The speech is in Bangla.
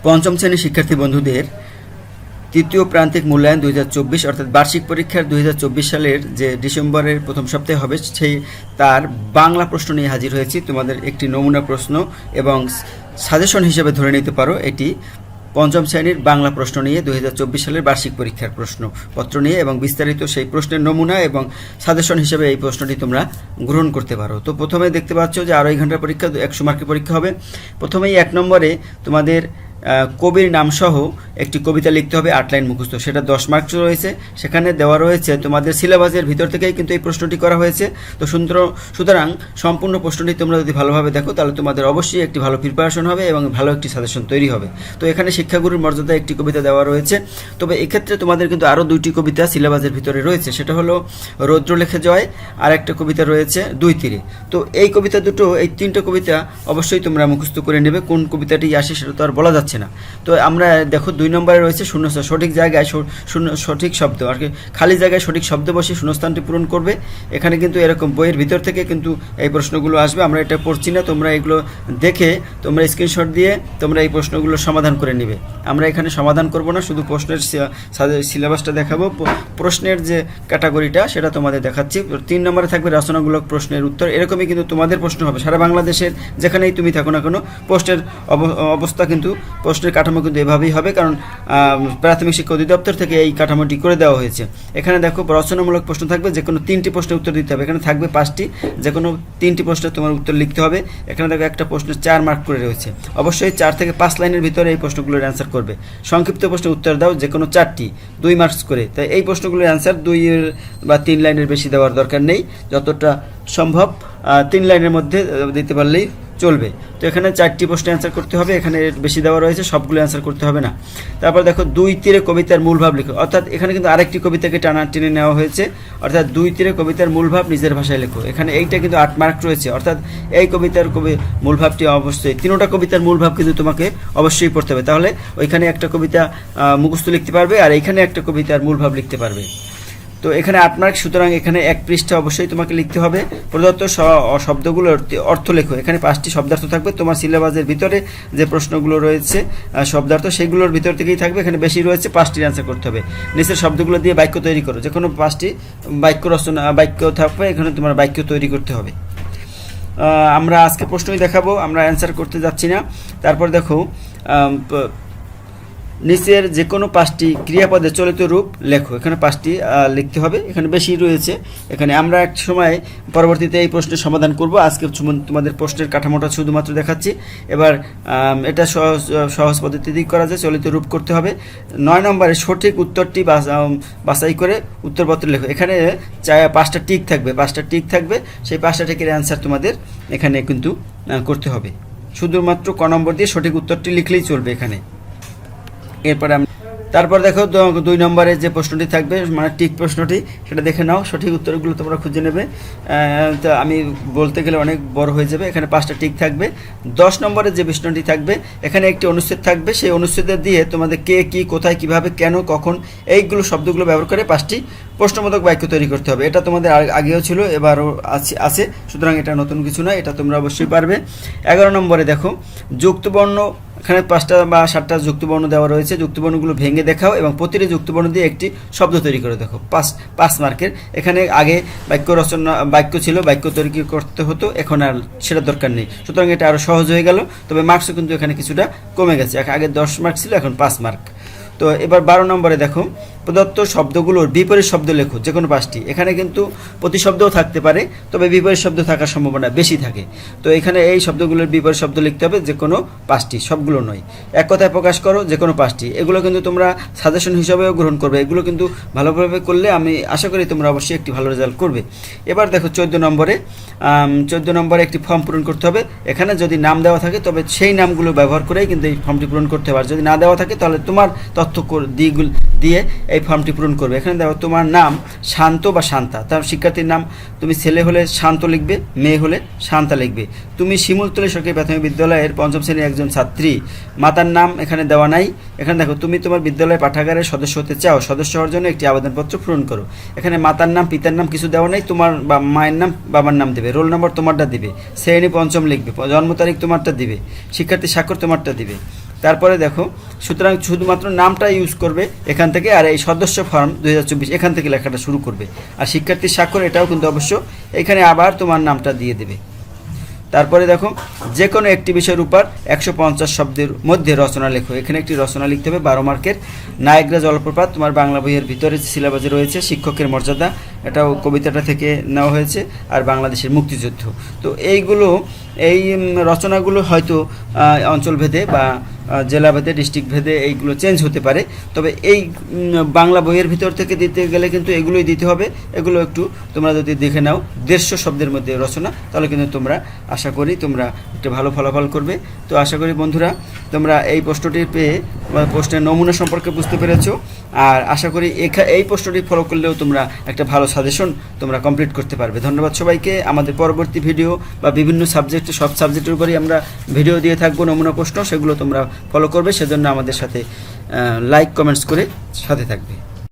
পঞ্চম শ্রেণীর শিক্ষার্থী বন্ধুদের তৃতীয় প্রান্তিক মূল্যায়ন 2024 অর্থাৎ বার্ষিক পরীক্ষার 2024 সালের যে ডিসেম্বরের প্রথম সপ্তাহে হবে সেই তার বাংলা প্রশ্ন নিয়ে হাজির হয়েছি। তোমাদের একটি নমুনা প্রশ্ন এবং সাজেশন হিসেবে ধরে নিতে পারো এটি পঞ্চম শ্রেণীর বাংলা প্রশ্ন নিয়ে 2024 সালের বার্ষিক পরীক্ষার প্রশ্নপত্র নিয়ে এবং বিস্তারিত সেই প্রশ্নের নমুনা এবং সাজেশন হিসেবে এই প্রশ্নটি তোমরা গ্রহণ করতে পারো। তো প্রথমে দেখতে পাচ্ছ যে 2.5 ঘন্টার পরীক্ষা, 100 মার্কের পরীক্ষা হবে। প্রথমেই 1 নম্বরে তোমাদের কবির নামসহ একটি কবিতা লিখতে হবে, 8 লাইন মুখস্থ, সেটা 10 মার্ক রয়েছে। সেখানে দেওয়া রয়েছে তোমাদের সিলেবাসের ভিতর থেকেই কিন্তু এই প্রশ্নটি করা হয়েছে। তো সুতরাং সম্পূর্ণ প্রশ্নটি তোমরা যদি ভালোভাবে দেখো তাহলে তোমাদের অবশ্যই একটি ভালো প্রিপারেশন হবে এবং ভালো একটি সাজেশন তৈরি হবে। তো এখানে শিক্ষাগুরুর মর্যাদায় একটি কবিতা দেওয়া রয়েছে। তবে এক্ষেত্রে তোমাদের কিন্তু আরও 2টি কবিতা সিলেবাসের ভিতরে রয়েছে, সেটা হলো রৌদ্র লেখে জয়, আর একটা কবিতা রয়েছে 2 তীরে। তো এই কবিতা দুটো, এই 3টে কবিতা অবশ্যই তোমরা মুখস্থ করে নেবে। কোন কবিতাটি আসে সেটা তো আর বলা যাচ্ছে না। তো আমরা দেখো 2 নম্বরে রয়েছে শূন্যস্থান, সঠিক জায়গায় সঠিক শব্দ আর কি, খালি জায়গায় সঠিক শব্দ বসে শূন্যস্থানটি পূরণ করবে। এখানে কিন্তু এরকম বইয়ের ভিতর থেকে কিন্তু এই প্রশ্নগুলো আসবে, আমরা এটা পড়ছি না, তোমরা এগুলো দেখে তোমরা স্ক্রিনশট দিয়ে তোমরা এই প্রশ্নগুলো সমাধান করে নেবে। আমরা এখানে সমাধান করব না, শুধু প্রশ্নের সিলেবাসটা দেখাবো, প্রশ্নের যে ক্যাটাগরিটা সেটা তোমাদের দেখাচ্ছি। 3 নম্বরে থাকবে রচনামূলক প্রশ্নের উত্তর। এরকমই কিন্তু তোমাদের প্রশ্ন হবে সারা বাংলাদেশের যেখানেই তুমি থাকো না কেন, প্রশ্নের অবস্থা কিন্তু প্রশ্নের কাঠামো কিন্তু এভাবেই হবে, কারণ প্রাথমিক শিক্ষা অধিদপ্তর থেকে এই কাঠামোটি করে দেওয়া হয়েছে। এখানে দেখো রচনামূলক প্রশ্ন থাকবে, যে কোনো 3টি প্রশ্নের উত্তর দিতে হবে। এখানে থাকবে 5টি, যে কোনো 3টি প্রশ্নের তোমার উত্তর লিখতে হবে। এখানে দেখো একটা প্রশ্নের 4 মার্ক করে রয়েছে, অবশ্যই 4 থেকে 5 লাইনের ভিতরে এই প্রশ্নগুলোর অ্যান্সার করবে। সংক্ষিপ্ত প্রশ্নের উত্তর দাও, যে কোনো 4টি, 2 মার্কস করে। তাই এই প্রশ্নগুলোর অ্যান্সার 2 বা 3 লাইনের বেশি দেওয়ার দরকার নেই, যতটা সম্ভব 3 লাইনের মধ্যে দিতে পারলেই চলবে। তো এখানে 4টি প্রশ্নের অ্যান্সার করতে হবে, এখানে বেশি দেওয়া রয়েছে, সবগুলো অ্যান্সার করতে হবে না। তারপর দেখো 2 তীরে কবিতার মূল ভাব লিখো, অর্থাৎ এখানে কিন্তু আরেকটি কবিতাকে টেনে নেওয়া হয়েছে, অর্থাৎ 2 তীরে কবিতার মূল ভাব নিজের ভাষায় লেখো। এখানে এইটা কিন্তু 8 মার্ক রয়েছে, অর্থাৎ এই কবিতার মূল ভাবটি অবশ্যই 3টা কবিতার মূল ভাব কিন্তু তোমাকে অবশ্যই পড়তে হবে, তাহলে ওইখানে একটা কবিতা মুখস্থ লিখতে পারবে আর এইখানে একটা কবিতার মূল ভাব লিখতে পারবে। তো এখানে 8 মার্ক, সুতরাং এখানে 1 পৃষ্ঠা অবশ্যই তোমাকে লিখতে হবে। প্রদত্ত শব্দগুলোর অর্থ লেখো, এখানে 5টি শব্দার্থ থাকবে। তোমার সিলেবাসের ভিতরে যে প্রশ্নগুলো রয়েছে শব্দার্থ, সেগুলোর ভিতর থেকেই থাকবে, এখানে বেশি রয়েছে, 5টির অ্যান্সার করতে হবে। নিচের শব্দগুলো দিয়ে বাক্য তৈরি করো, যে কোনো 5টি বাক্য থাকবে, এখানে তোমার বাক্য তৈরি করতে হবে। আমরা আজকে প্রশ্নই দেখাবো, আমরা অ্যান্সার করতে যাচ্ছি না। তারপর দেখো নিচের যে কোনো 5টি ক্রিয়াপদের চলিত রূপ লেখো, এখানে 5টি লিখতে হবে, এখানে বেশি রয়েছে। এখানে আমরা এক সময় পরবর্তীতে এই প্রশ্নের সমাধান করব, আজকে তোমাদের প্রশ্নের কাঠামোটা শুধুমাত্র দেখাচ্ছি। এবার এটা সহজ পদ্ধতিতেই করা যায়, চলিত রূপ করতে হবে। 9 নম্বরে সঠিক উত্তরটি বাছাই করে উত্তরপত্র লেখো, এখানে 5টা টিক থাকবে, 5টা টিক থাকবে, সেই 5টা টিকের অ্যান্সার তোমাদের এখানে কিন্তু করতে হবে। শুধুমাত্র ক নম্বর দিয়ে সঠিক উত্তরটি লিখলেই চলবে এখানে। এরপরে তারপর দেখো 2 নম্বরে যে প্রশ্নটি থাকবে, মানে টিক প্রশ্নটি, সেটা দেখে নাও, সঠিক উত্তরগুলো তোমরা খুঁজে নেবে। তো আমি বলতে গেলে অনেক বড় হয়ে যাবে, এখানে 5টা টিক থাকবে। 10 নম্বরে যে প্রশ্নটি থাকবে, এখানে একটি অনুচ্ছেদ থাকবে, সেই অনুচ্ছেদে দিয়ে তোমাদের কে, কি, কোথায়, কিভাবে, কেন, কখন, এইগুলো শব্দগুলো ব্যবহার করে 5টি প্রশ্নবোধক বাক্য তৈরি করতে হবে। এটা তোমাদের আগেও ছিল, এবারও আছে, সুতরাং এটা নতুন কিছু নয়, এটা তোমরা অবশ্যই পারবে। 11 নম্বরে দেখো যুক্তবর্ণ, এখানে 5টা বা 7টা যুক্তবর্ণ দেওয়া রয়েছে, যুক্তবর্ণগুলো ভেঙে দেখাও এবং প্রতিটি যুক্তবর্ণ দিয়ে একটি শব্দ তৈরি করে দেখো, 5 মার্কের। এখানে আগে বাক্য ছিল, বাক্য তৈরি করতে হতো, এখন আর সেটা দরকার নেই, সুতরাং এটা আরও সহজ হয়ে গেল। তবে মার্কসও কিন্তু এখানে কিছুটা কমে গেছে, আগে 10 মার্ক ছিল, এখন 5 মার্ক। তো এবার 12 নম্বরে দেখো প্রদত্ত শব্দগুলোর বিপরীত শব্দ লেখো, যে কোনো 5টি। এখানে কিন্তু প্রতিশব্দও থাকতে পারে, তবে বিপরীত শব্দ থাকার সম্ভাবনা বেশি থাকে। তো এখানে এই শব্দগুলোর বিপরীত শব্দ লিখতে হবে, যে কোনো 5টি, সবগুলো নয়। এক কথায় প্রকাশ করো, যে কোনো 5টি। এগুলো কিন্তু তোমরা সাজেশন হিসাবেও গ্রহণ করবে, এগুলো কিন্তু ভালোভাবে করলে আমি আশা করি তোমরা অবশ্যই একটি ভালো রেজাল্ট করবে। এবার দেখো 14 নম্বরে একটি ফর্ম পূরণ করতে হবে। এখানে যদি নাম দেওয়া থাকে তবে সেই নামগুলো ব্যবহার করেই কিন্তু এই ফর্মটি পূরণ করতে হবে, আর যদি না দেওয়া থাকে তাহলে তোমার তথ্য দিয়ে এই ফর্মটি পূরণ করবে। এখানে দেখো তোমার নাম শান্ত বা শান্তা, তার শিক্ষার্থীর নাম, তুমি ছেলে হলে শান্ত লিখবে, মেয়ে হলে শান্তা লিখবে। তুমি শিমুলতলী সরকারি প্রাথমিক বিদ্যালয়ের 5ম শ্রেণীর একজন ছাত্রী, মাতার নাম এখানে দেওয়া নাই। এখানে দেখো তুমি তোমার বিদ্যালয়ের পাঠাগারের সদস্য হতে চাও, সদস্য হওয়ার জন্য একটি আবেদনপত্র পূরণ করো। এখানে মাতার নাম, পিতার নাম কিছু দেওয়া নাই, তোমার মায়ের নাম, বাবার নাম দেবে, রোল নম্বর তোমারটা দিবে, শ্রেণী 5ম লিখবে, জন্ম তারিখ তোমারটা দিবে, শিক্ষার্থী স্বাক্ষর তোমারটা দিবে। তারপরে দেখো, সুতরাং শুধুমাত্র নামটা ইউজ করবে এখান থেকে, আর এই সদস্য ফর্ম 2024 এখান থেকে লেখাটা শুরু করবে। আর শিক্ষার্থীর স্বাক্ষর এটাও কিন্তু অবশ্য এখানে আবার তোমার নামটা দিয়ে দেবে। তারপরে দেখো, যে কোনো একটি বিষয়ের উপর 150 শব্দের মধ্যে রচনা লেখো। এখানে একটি রচনা লিখতে হবে 12 মার্কের। নায়াগ্রা জলপ্রপাত তোমার বাংলা বইয়ের ভিতরে সিলেবাসে রয়েছে। শিক্ষকের মর্যাদা, এটাও কবিতাটা থেকে নেওয়া হয়েছে। আর বাংলাদেশের মুক্তিযুদ্ধ। তো এইগুলো, এই রচনাগুলো হয়তো অঞ্চলভেদে বা জেলাভেদে, ডিস্ট্রিক্ট ভেদে এইগুলো চেঞ্জ হতে পারে। তবে এই বাংলা বইয়ের ভিতর থেকে দিতে গেলে কিন্তু এগুলোই দিতে হবে। এগুলো একটু তোমরা যদি দেখে নাও 150 শব্দের মধ্যে রচনা, তাহলে কিন্তু তোমরা আশা করি তোমরা একটা ভালো ফলাফল করবে। তো আশা করি বন্ধুরা তোমরা এই প্রশ্নটি পেয়ে প্রশ্নের নমুনা সম্পর্কে বুঝতে পেরেছো। আর আশা করি এই প্রশ্নটি ফলো করলেও তোমরা একটা ভালো সাজেশন তোমরা কমপ্লিট করতে পারবে। ধন্যবাদ সবাইকে। আমাদের পরবর্তী ভিডিও বা বিভিন্ন সাবজেক্টে, সব সাবজেক্টের উপরেই আমরা ভিডিও দিয়ে থাকবো নমুনা প্রশ্ন, সেগুলো তোমরা ফলো করবে। সেজন্য আমাদের সাথে লাইক কমেন্টস করে সাথে থাকবে।